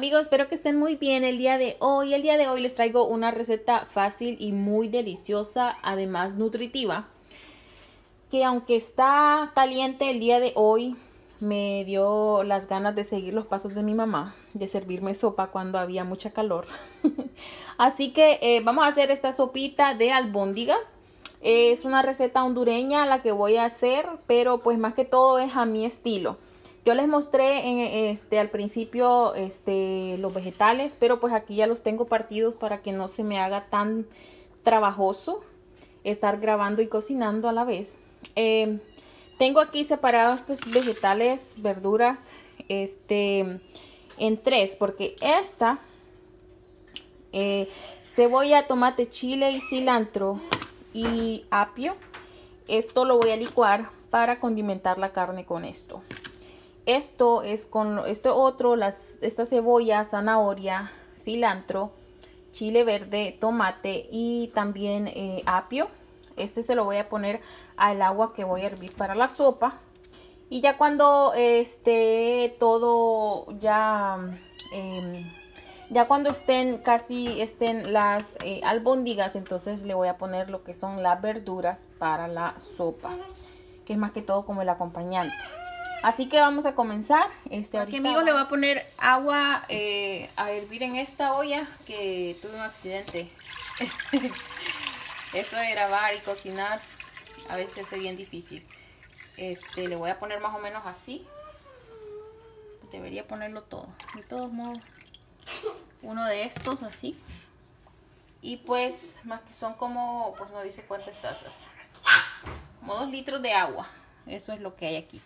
Amigos, espero que estén muy bien el día de hoy. El día de hoy les traigo una receta fácil y muy deliciosa, además nutritiva, que aunque está caliente el día de hoy, me dio las ganas de seguir los pasos de mi mamá, de servirme sopa cuando había mucha calor. Así que vamos a hacer esta sopita de albóndigas. Es una receta hondureña la que voy a hacer, pero pues más que todo es a mi estilo. Yo les mostré al principio los vegetales, pero pues aquí ya los tengo partidos para que no se me haga tan trabajoso estar grabando y cocinando a la vez. Tengo aquí separados estos vegetales, verduras, en tres, porque esta cebolla, tomate, chile y cilantro y apio, esto lo voy a licuar para condimentar la carne con esto. Esto es con esta cebolla, zanahoria, cilantro, chile verde, tomate y también apio. Este se lo voy a poner al agua que voy a hervir para la sopa. Y ya cuando esté todo ya cuando estén las albóndigas, entonces le voy a poner lo que son las verduras para la sopa, que es más que todo como el acompañante. Así que vamos a comenzar. Ahorita, amigos, le voy a poner agua a hervir en esta olla, que tuve un accidente. Esto de grabar y cocinar a veces es bien difícil. Le voy a poner más o menos así. Debería ponerlo todo. De todos modos, uno de estos así. Y pues, más que son como, pues no dice cuántas tazas. Como 2 litros de agua. Eso es lo que hay aquí.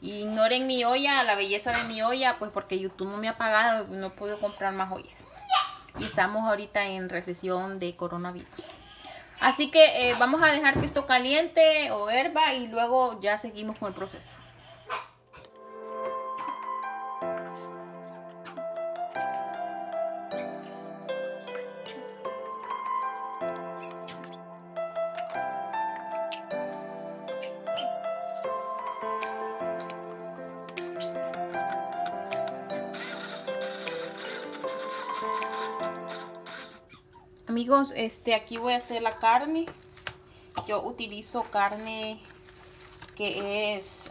Y ignoren mi olla, la belleza de mi olla, pues porque YouTube no me ha pagado, no he podido comprar más ollas. Y estamos ahorita en recesión de coronavirus. Así que vamos a dejar que esto caliente o herva y luego ya seguimos con el proceso. Amigos, aquí voy a hacer la carne. Yo utilizo carne que es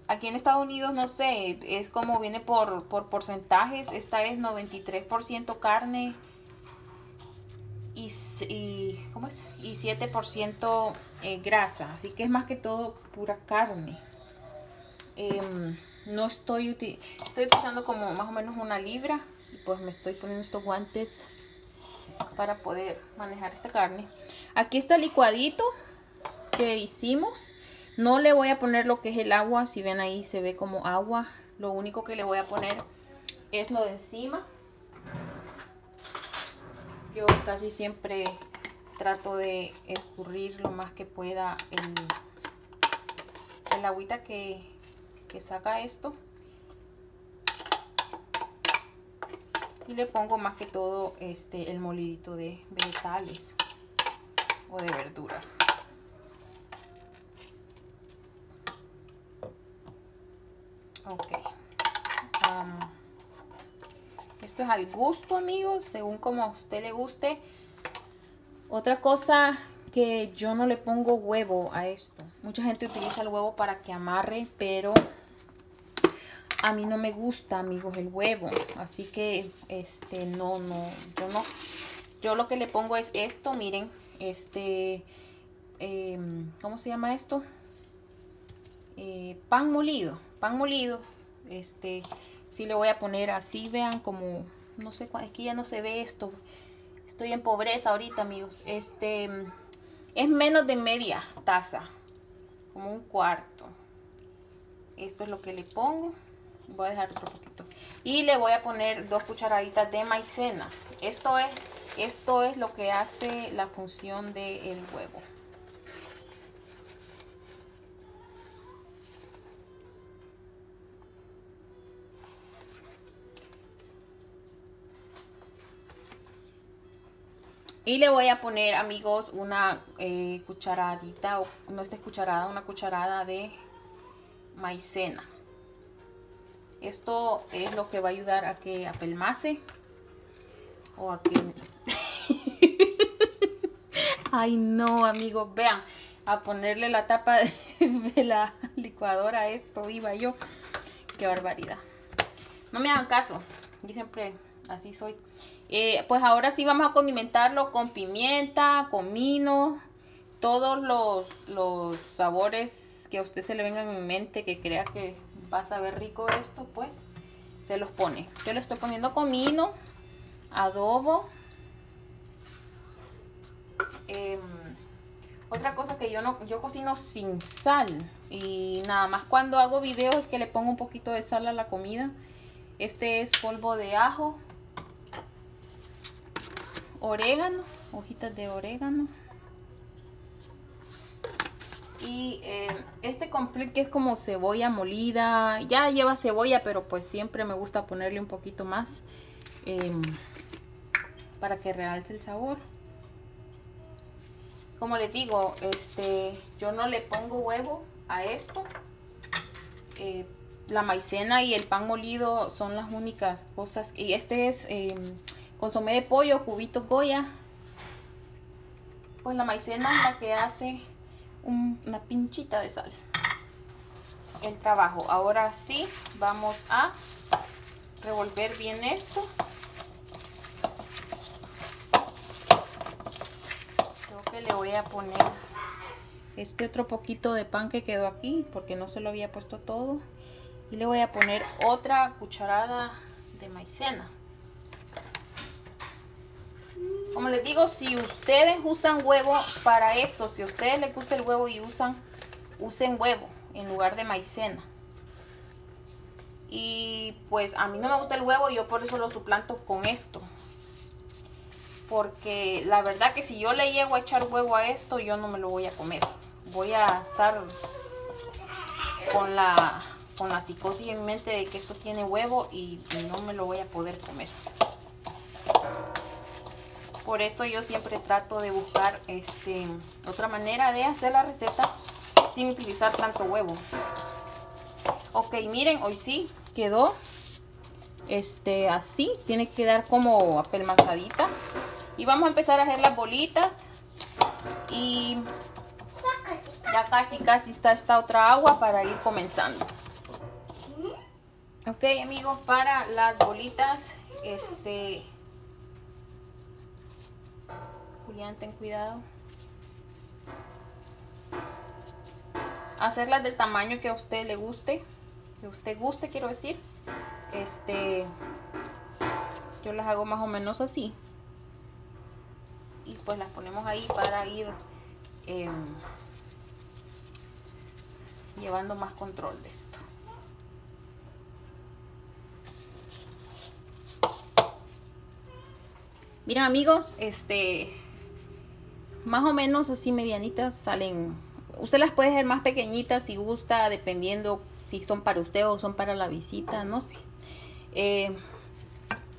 aquí en Estados Unidos, no sé, es como viene por porcentajes. Esta es 93% carne ¿cómo es? Y 7% grasa, así que es más que todo pura carne. No estoy utilizando como más o menos 1 libra. Pues me estoy poniendo estos guantes para poder manejar esta carne. Aquí está el licuadito que hicimos. No le voy a poner lo que es el agua. Si ven ahí se ve como agua. Lo único que le voy a poner es lo de encima. Yo casi siempre trato de escurrir lo más que pueda el agüita que saca esto. Y le pongo más que todo el molidito de vegetales o de verduras. Ok. Esto es al gusto, amigos, según como a usted le guste. Otra cosa, que yo no le pongo huevo a esto. Mucha gente utiliza el huevo para que amarre, pero a mí no me gusta, amigos, el huevo. Así que yo no. Yo lo que le pongo es esto, miren, ¿cómo se llama esto? Pan molido. Sí le voy a poner así, vean, como, no sé, es que ya no se ve esto. Estoy en pobreza ahorita, amigos. Es menos de media taza, como 1/4. Esto es lo que le pongo. Voy a dejar otro poquito. Y le voy a poner 2 cucharaditas de maicena. Esto es lo que hace la función del huevo. Y le voy a poner, amigos, una cucharadita, o no, esta cucharada, una cucharada de maicena. Esto es lo que va a ayudar a que apelmace o a que... Ay no, amigos, vean, a ponerle la tapa de la licuadora a esto iba yo. Qué barbaridad. No me hagan caso, yo siempre así soy. Pues ahora sí vamos a condimentarlo con pimienta, comino, todos los sabores que a usted se le vengan en mente, que crea que va a saber rico esto, pues se los pone. Yo le estoy poniendo comino, adobo. Otra cosa que yo cocino sin sal, y nada más cuando hago videos es que le pongo un poquito de sal a la comida. Este es polvo de ajo, orégano, hojitas de orégano, y este completo que es como cebolla molida. Ya lleva cebolla, pero pues siempre me gusta ponerle un poquito más para que realce el sabor. Como les digo, yo no le pongo huevo a esto. La maicena y el pan molido son las únicas cosas. Y este es consomé de pollo, cubitos Goya. Pues la maicena es la que hace una pinchita de sal. El trabajo. Ahora sí, vamos a revolver bien esto. Le voy a poner este otro poquito de pan que quedó aquí porque no se lo había puesto todo, y le voy a poner otra cucharada de maicena. Como les digo, si ustedes usan huevo para esto, si a ustedes les gusta el huevo y usen huevo en lugar de maicena. Y pues a mí no me gusta el huevo, yo por eso lo suplanto con esto. Porque la verdad que si yo le llego a echar huevo a esto, yo no me lo voy a comer. Voy a estar con la psicosis en mente de que esto tiene huevo y no me lo voy a poder comer. Por eso yo siempre trato de buscar otra manera de hacer las recetas sin utilizar tanto huevo. Ok, miren, hoy sí quedó así. Tiene que quedar como apelmazadita. Y vamos a empezar a hacer las bolitas. Y ya casi está esta otra agua para ir comenzando. Ok, amigos, para las bolitas, Julián, ten cuidado. Hacerlas del tamaño que a usted le guste. Que a usted guste, quiero decir. Yo las hago más o menos así. Y pues las ponemos ahí para ir llevando más control de esto. Miren, amigos, más o menos así medianitas salen. Usted las puede hacer más pequeñitas si gusta, dependiendo si son para usted o son para la visita, no sé.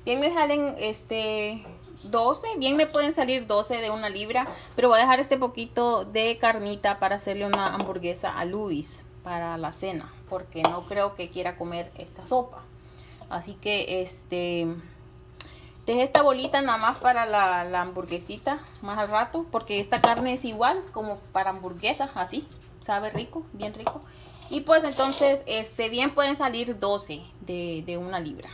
Bien me salen 12, bien me pueden salir 12 de 1 libra, pero voy a dejar este poquito de carnita para hacerle una hamburguesa a Luis para la cena, porque no creo que quiera comer esta sopa. Así que dejé esta bolita nada más para la hamburguesita más al rato, porque esta carne es igual como para hamburguesas, así, sabe rico, bien rico. Y pues entonces bien pueden salir 12 de 1 libra.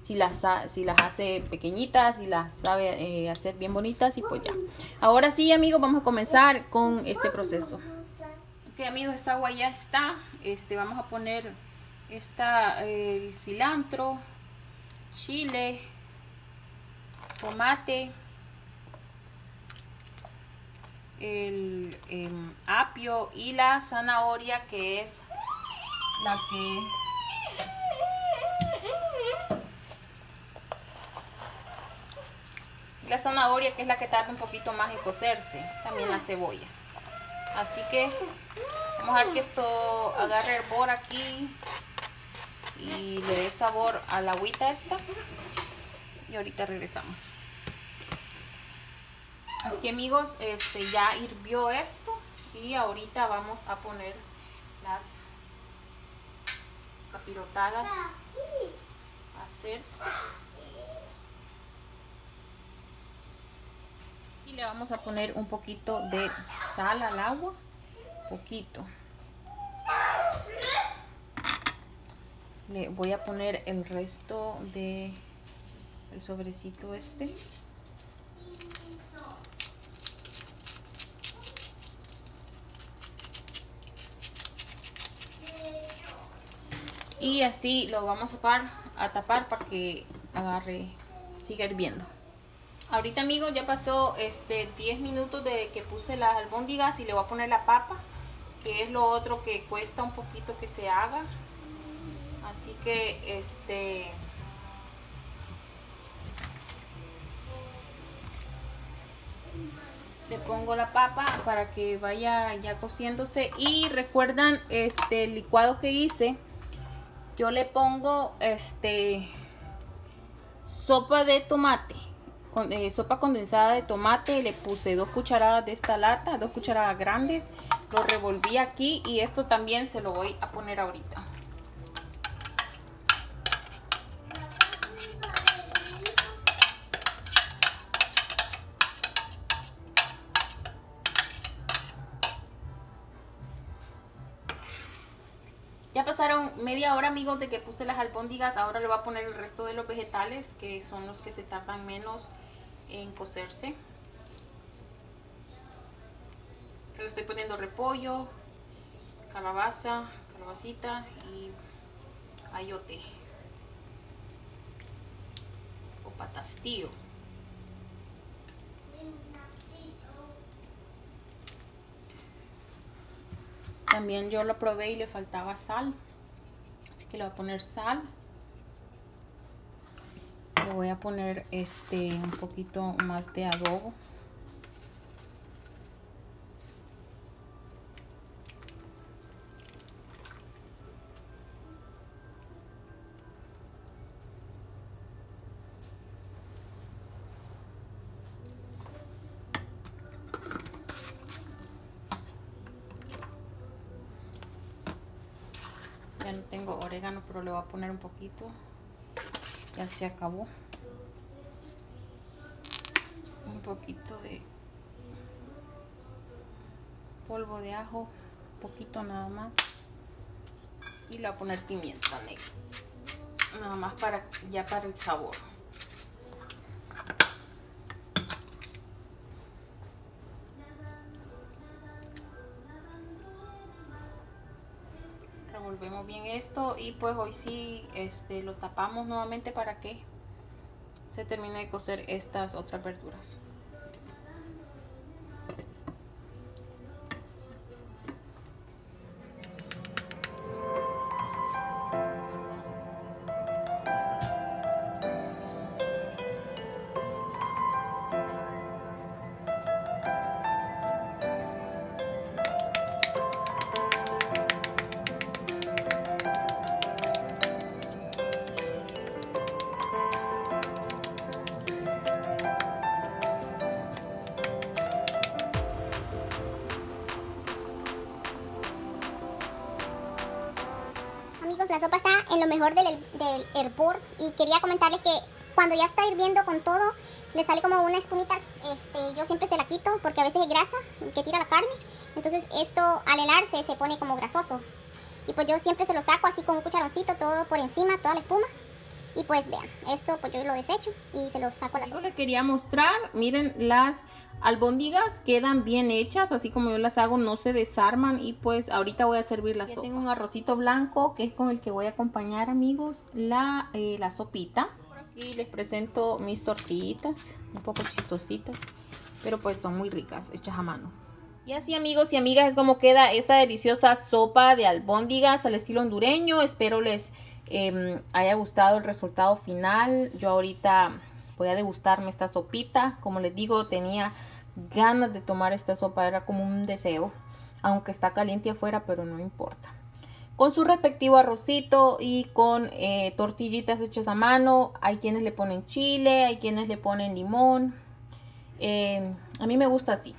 Si las hace pequeñitas, si las sabe hacer bien bonitas, y pues ya. Ahora sí, amigos, vamos a comenzar con este proceso. Ok, amigos, esta agua ya está. Vamos a poner el cilantro, chile, tomate, el apio y la zanahoria, que es la que tarda un poquito más en cocerse. También la cebolla. Así que vamos a ver que esto agarre hervor aquí y le dé sabor a la agüita esta. Y ahorita regresamos. Aquí, amigos, ya hirvió esto. Y ahorita vamos a poner las capirotadas hacerse. Y le vamos a poner un poquito de sal al agua, poquito. Le voy a poner el resto de el sobrecito este. Y así lo vamos a tapar para que agarre, siga hirviendo. Ahorita, amigos, ya pasó 10 minutos de que puse las albóndigas y le voy a poner la papa, que es lo otro que cuesta un poquito que se haga. Así que le pongo la papa para que vaya ya cociéndose. Y recuerdan el licuado que hice. Yo le pongo sopa de tomate, sopa condensada de tomate. Le puse 2 cucharadas de esta lata, 2 cucharadas grandes. Lo revolví aquí y esto también se lo voy a poner ahorita. Ya pasaron media hora, amigos, de que puse las albóndigas. Ahora le voy a poner el resto de los vegetales, que son los que se tardan menos en cocerse. Le estoy poniendo repollo, calabacita y ayote o patastillo. También yo lo probé y le faltaba sal, así que le voy a poner sal. Le voy a poner un poquito más de adobo. Ya no tengo orégano, pero le voy a poner un poquito. Ya se acabó. Un poquito de polvo de ajo, poquito nada más. Y le voy a poner pimienta negra, nada más para el sabor. Revolvemos bien esto y pues hoy sí lo tapamos nuevamente para que se termine de cocer estas otras verduras. La sopa está en lo mejor del hervor y quería comentarles que cuando ya está hirviendo con todo, le sale como una espumita. Yo siempre se la quito porque a veces es grasa que tira la carne. Entonces esto al helarse se pone como grasoso. Y pues yo siempre se lo saco así con un cucharoncito, todo por encima, toda la espuma. Y pues vean, esto pues yo lo desecho y se lo saco a la sopa. Yo les quería mostrar, miren, las albóndigas quedan bien hechas, así como yo las hago, no se desarman. Y pues ahorita voy a servir la sopa. Tengo un arrocito blanco que es con el que voy a acompañar, amigos, la sopita. Por aquí les presento mis tortillitas, un poco chistositas, pero pues son muy ricas, hechas a mano. Y así, amigos y amigas, es como queda esta deliciosa sopa de albóndigas al estilo hondureño. Espero les haya gustado el resultado final. Yo ahorita voy a degustarme esta sopita. Como les digo, tenía ganas de tomar esta sopa, era como un deseo, aunque está caliente afuera, pero no importa. Con su respectivo arrocito y con tortillitas hechas a mano. Hay quienes le ponen chile, hay quienes le ponen limón. A mí me gusta así.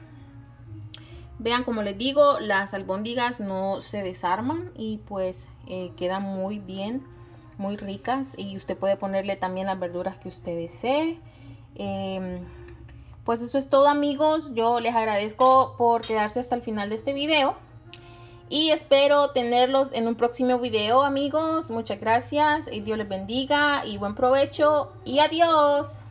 Vean, como les digo, las albóndigas no se desarman y pues quedan muy bien, muy ricas y usted puede ponerle también las verduras que usted desee. Pues eso es todo, amigos. Yo les agradezco por quedarse hasta el final de este video y espero tenerlos en un próximo video, amigos. Muchas gracias y Dios les bendiga y buen provecho y adiós.